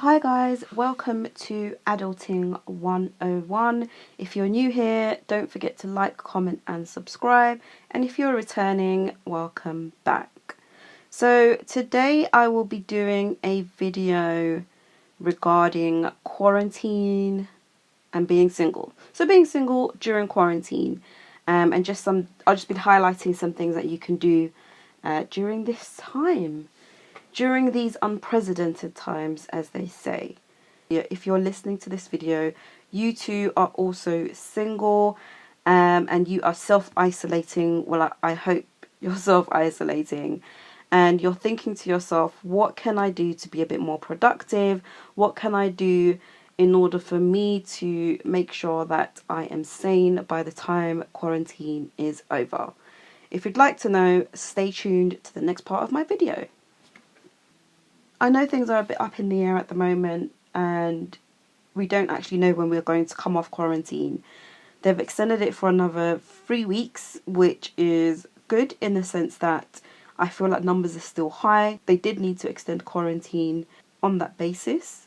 Hi guys, welcome to Adulting 101. If you're new here, don't forget to like, comment and subscribe. And if you're returning, welcome back. So today I will be doing a video regarding quarantine and being single. So being single during quarantine, and I'll just be highlighting some things that you can do during this time. During these unprecedented times, as they say. If you're listening to this video, you too are also single and you are self-isolating. Well, I hope you're self-isolating and you're thinking to yourself, what can I do to be a bit more productive? What can I do in order for me to make sure that I am sane by the time quarantine is over? If you'd like to know, stay tuned to the next part of my video. I know things are a bit up in the air at the moment and we don't actually know when we're going to come off quarantine. They've extended it for another 3 weeks, which is good in the sense that I feel like numbers are still high. They did need to extend quarantine on that basis.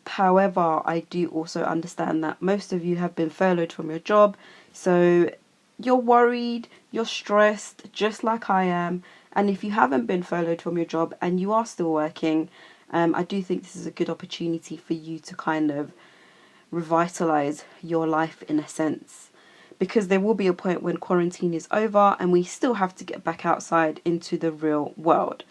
However, I do also understand that most of you have been furloughed from your job, so you're worried, you're stressed, just like I am. And if you haven't been furloughed from your job and you are still working, I do think this is a good opportunity for you to kind of revitalize your life in a sense. Because there will be a point when quarantine is over and we still have to get back outside into the real world.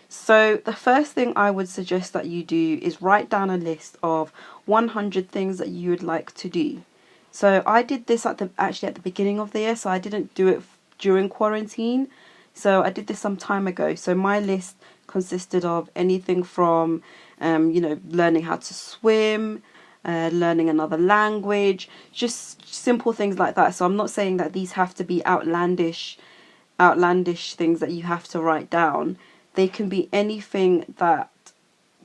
So the first thing I would suggest that you do is write down a list of 100 things that you would like to do. So I did this actually at the beginning of the year, so I didn't do it during quarantine. So I did this some time ago. So my list consisted of anything from, learning how to swim, learning another language, just simple things like that. So I'm not saying that these have to be outlandish things that you have to write down. They can be anything that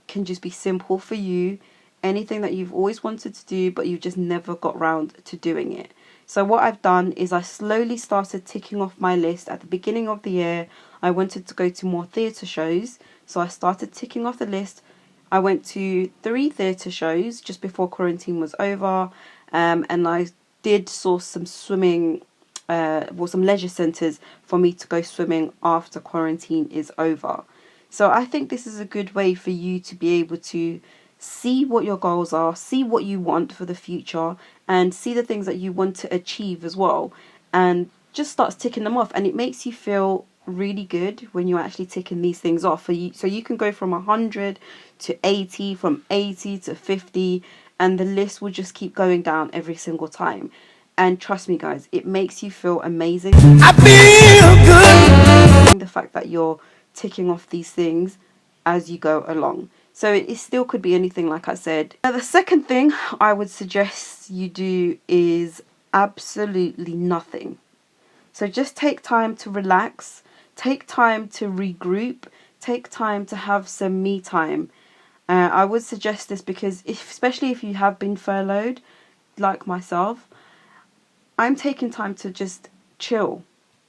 can just be simple for you, anything that you've always wanted to do, but you've just never got round to doing it. So what I've done is I slowly started ticking off my list. At the beginning of the year, I wanted to go to more theatre shows. So I started ticking off the list. I went to 3 theatre shows just before quarantine was over. And I did source some swimming, some leisure centres for me to go swimming after quarantine is over. So I think this is a good way for you to be able to see what your goals are, see what you want for the future, and see the things that you want to achieve as well, and just start ticking them off. And it makes you feel really good when you're actually ticking these things off. So you can go from 100 to 80, from 80 to 50, and the list will just keep going down every single time. And trust me guys, it makes you feel amazing. I feel good. The fact that you're ticking off these things as you go along. So it still could be anything, like I said. Now, the second thing I would suggest you do is absolutely nothing. So just take time to relax, take time to regroup, take time to have some me time. I would suggest this because especially if you have been furloughed, like myself, I'm taking time to just chill,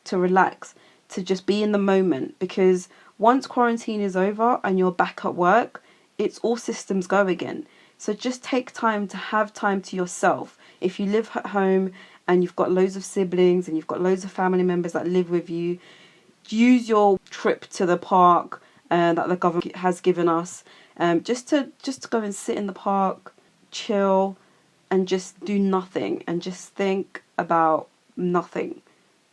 to relax, to just be in the moment. Because once quarantine is over and you're back at work, it's all systems go again. So just take time to have time to yourself. If you live at home and you've got loads of siblings and you've got loads of family members that live with you, use your trip to the park that the government has given us, just to go and sit in the park, chill, and just do nothing and just think about nothing.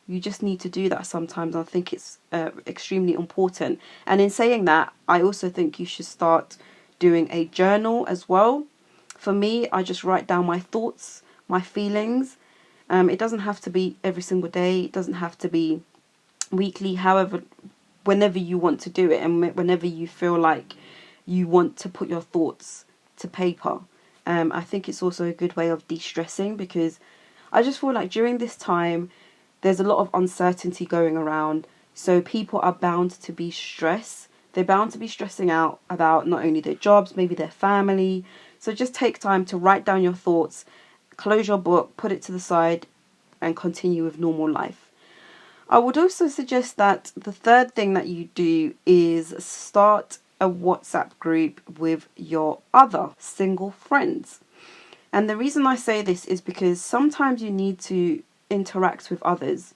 You just need to do that sometimes. I think it's extremely important. And in saying that, I also think you should start doing a journal as well. For me, I just write down my thoughts, my feelings. It doesn't have to be every single day. It doesn't have to be weekly. However, whenever you want to do it and whenever you feel like you want to put your thoughts to paper. I think it's also a good way of de-stressing, because I just feel like during this time, there's a lot of uncertainty going around. So people are bound to be stressed. They're bound to be stressing out about not only their jobs, maybe their family. So just take time to write down your thoughts, close your book, put it to the side, and continue with normal life. I would also suggest that the third thing that you do is start a WhatsApp group with your other single friends. And the reason I say this is because sometimes you need to interact with others,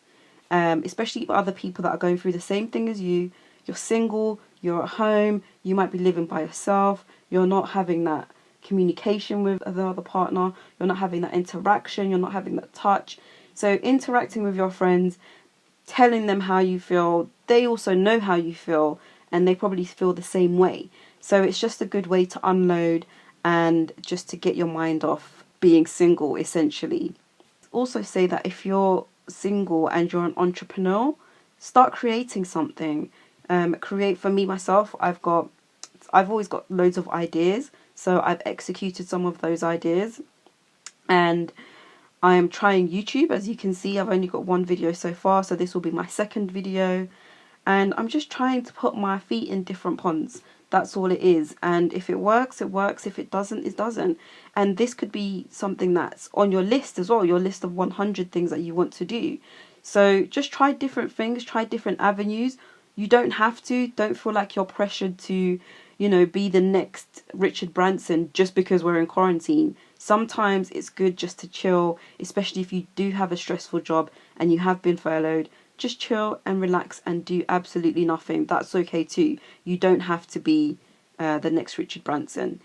especially other people that are going through the same thing as you. You're single, you're at home, you might be living by yourself, you're not having that communication with the other partner, you're not having that interaction, you're not having that touch. So interacting with your friends, telling them how you feel, they also know how you feel, and they probably feel the same way. So it's just a good way to unload and just to get your mind off being single, essentially. Also say that if you're single and you're an entrepreneur, start creating something. Create, for me myself, I've always got loads of ideas, so I've executed some of those ideas, and I am trying YouTube. As you can see, I've only got one video so far, so this will be my second video, and I'm just trying to put my feet in different ponds. That's all it is. And if it works, it works. If it doesn't, it doesn't. And this could be something that's on your list as well, your list of 100 things that you want to do. So just try different things, try different avenues. You don't have to. Don't feel like you're pressured to, be the next Richard Branson just because we're in quarantine. Sometimes it's good just to chill, especially if you do have a stressful job and you have been furloughed. Just chill and relax and do absolutely nothing. That's okay too. You don't have to be the next Richard Branson.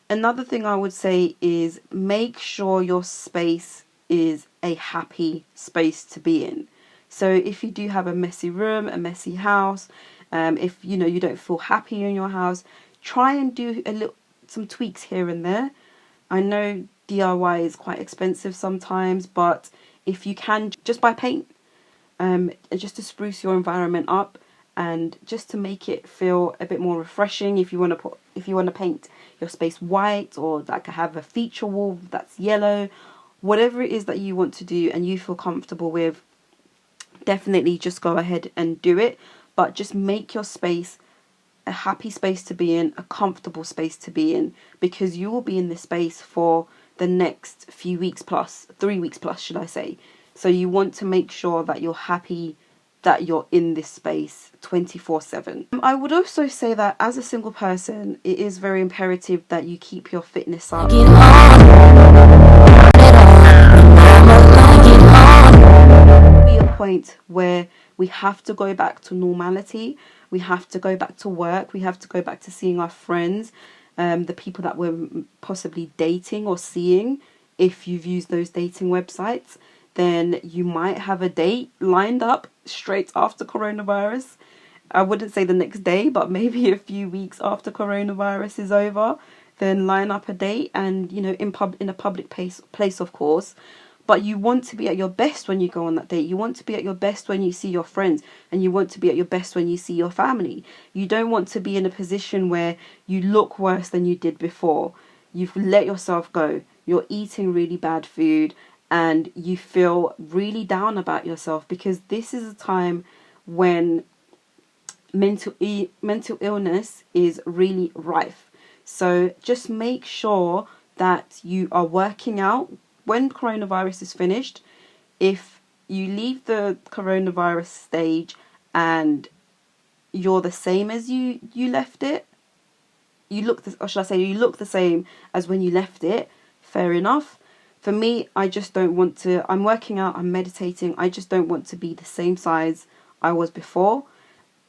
Another thing I would say is make sure your space is a happy space to be in. So if you do have a messy room, a messy house, if you don't feel happy in your house, try and do some tweaks here and there. I know DIY is quite expensive sometimes, but if you can, just buy paint. Just to spruce your environment up and just to make it feel a bit more refreshing. If you want to paint your space white, or like have a feature wall that's yellow, whatever it is that you want to do and you feel comfortable with, definitely just go ahead and do it. But just make your space a happy space to be in, a comfortable space to be in, because you will be in this space for the next few weeks plus, 3 weeks plus, should I say. So you want to make sure that you're happy that you're in this space 24/7. I would also say that as a single person, it is very imperative that you keep your fitness up. Be a point where we have to go back to normality. We have to go back to work. We have to go back to seeing our friends, the people that we're possibly dating or seeing. If you've used those dating websites, then you might have a date lined up straight after coronavirus. I wouldn't say the next day, but maybe a few weeks after coronavirus is over, then line up a date, and in a public place, of course. But you want to be at your best when you go on that date. You want to be at your best when you see your friends, and you want to be at your best when you see your family. You don't want to be in a position where you look worse than you did before. You've let yourself go. You're eating really bad food, and you feel really down about yourself, because this is a time when mental illness is really rife. So just make sure that you are working out when coronavirus is finished. If you leave the coronavirus stage and you're the same as you left it, you look the same as when you left it, fair enough. For me, I just don't want to, I'm working out, I'm meditating, I just don't want to be the same size I was before.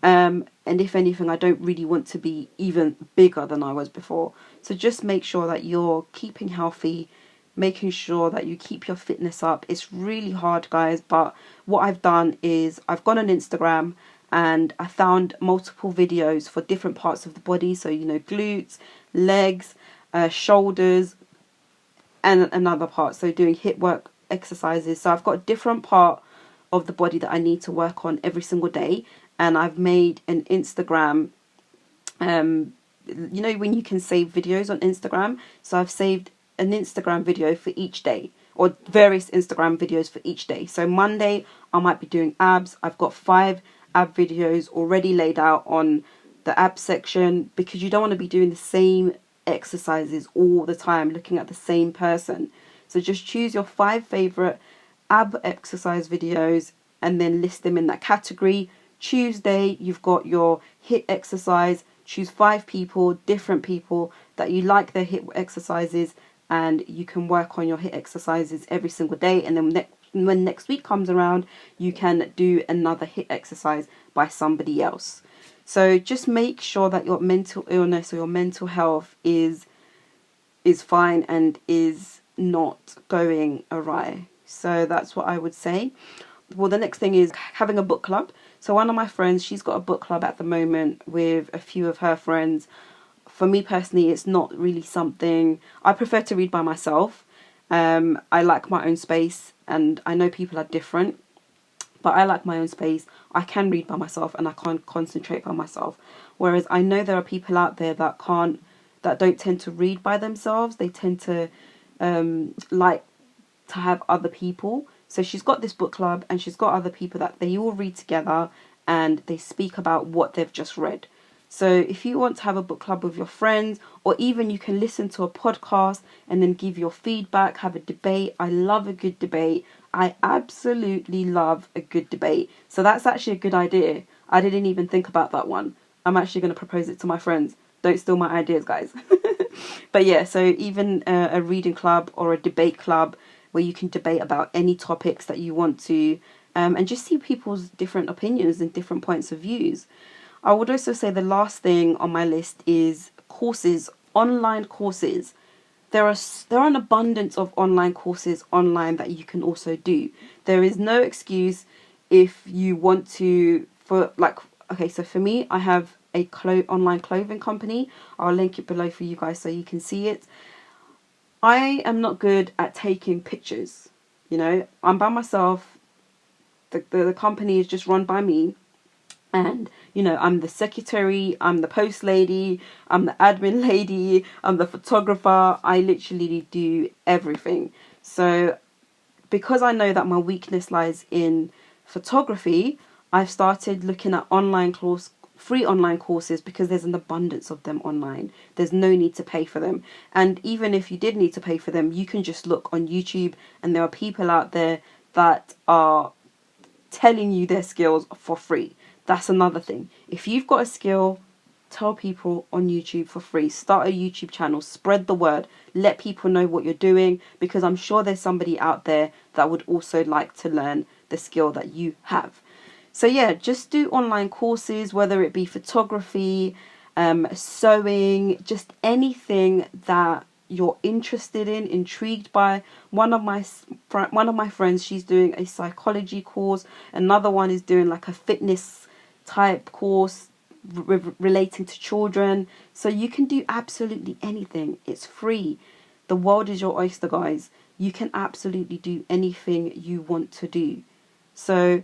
And if anything, I don't really want to be even bigger than I was before. So just make sure that you're keeping healthy, making sure that you keep your fitness up. It's really hard, guys, but what I've done is I've gone on Instagram and I found multiple videos for different parts of the body. So, glutes, legs, shoulders, and another part, so doing hip work exercises. So I've got a different part of the body that I need to work on every single day, and I've made an Instagram, when you can save videos on Instagram. So I've saved an Instagram video for each day, or various Instagram videos for each day. So Monday I might be doing abs. I've got 5 ab videos already laid out on the ab section, because you don't want to be doing the same exercises all the time, looking at the same person. So just choose your 5 favorite ab exercise videos and then list them in that category. Tuesday, you've got your HIIT exercise. choose 5 people, different people that you like their HIIT exercises, and you can work on your HIIT exercises every single day. And then when next week comes around, you can do another HIIT exercise by somebody else. So just make sure that your mental illness or your mental health is fine and is not going awry. So that's what I would say. Well, the next thing is having a book club. So one of my friends, she's got a book club at the moment with a few of her friends. For me personally, it's not really something I prefer to read by myself. I like my own space, and I know people are different, but I like my own space. I can read by myself and I can concentrate by myself. Whereas I know there are people out there that don't tend to read by themselves. They tend to like to have other people. So she's got this book club and she's got other people that they all read together and they speak about what they've just read. So if you want to have a book club with your friends, or even you can listen to a podcast and then give your feedback, have a debate. I love a good debate. I absolutely love a good debate. So that's actually a good idea. I didn't even think about that one. I'm actually going to propose it to my friends. Don't steal my ideas, guys. But yeah, so even a reading club or a debate club where you can debate about any topics that you want to, and just see people's different opinions and different points of views. I would also say the last thing on my list is courses, online courses. There are an abundance of online courses online that you can also do. There is no excuse if you want to, so for me, I have a online clothing company. I'll link it below for you guys so you can see it. I am not good at taking pictures. I'm by myself. The company is just run by me. And, I'm the secretary, I'm the post lady, I'm the admin lady, I'm the photographer. I literally do everything. So because I know that my weakness lies in photography, I've started looking at free online courses because there's an abundance of them online. There's no need to pay for them. And even if you did need to pay for them, you can just look on YouTube and there are people out there that are telling you their skills for free. That's another thing. If you've got a skill, tell people on YouTube for free. Start a YouTube channel. Spread the word. Let people know what you're doing, because I'm sure there's somebody out there that would also like to learn the skill that you have. So yeah, just do online courses, whether it be photography, sewing, just anything that you're interested in, intrigued by. One of my friends, she's doing a psychology course. Another one is doing like a fitness type course relating to children. So you can do absolutely anything. It's free. The world is your oyster, guys. You can absolutely do anything you want to do. So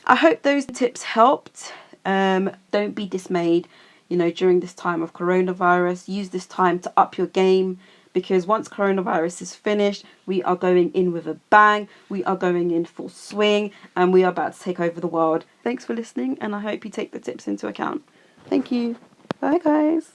I hope those tips helped. Don't be dismayed, during this time of coronavirus. Use this time to up your game, because once coronavirus is finished, we are going in with a bang. We are going in full swing, and we are about to take over the world. Thanks for listening, and I hope you take the tips into account. Thank you. Bye, guys.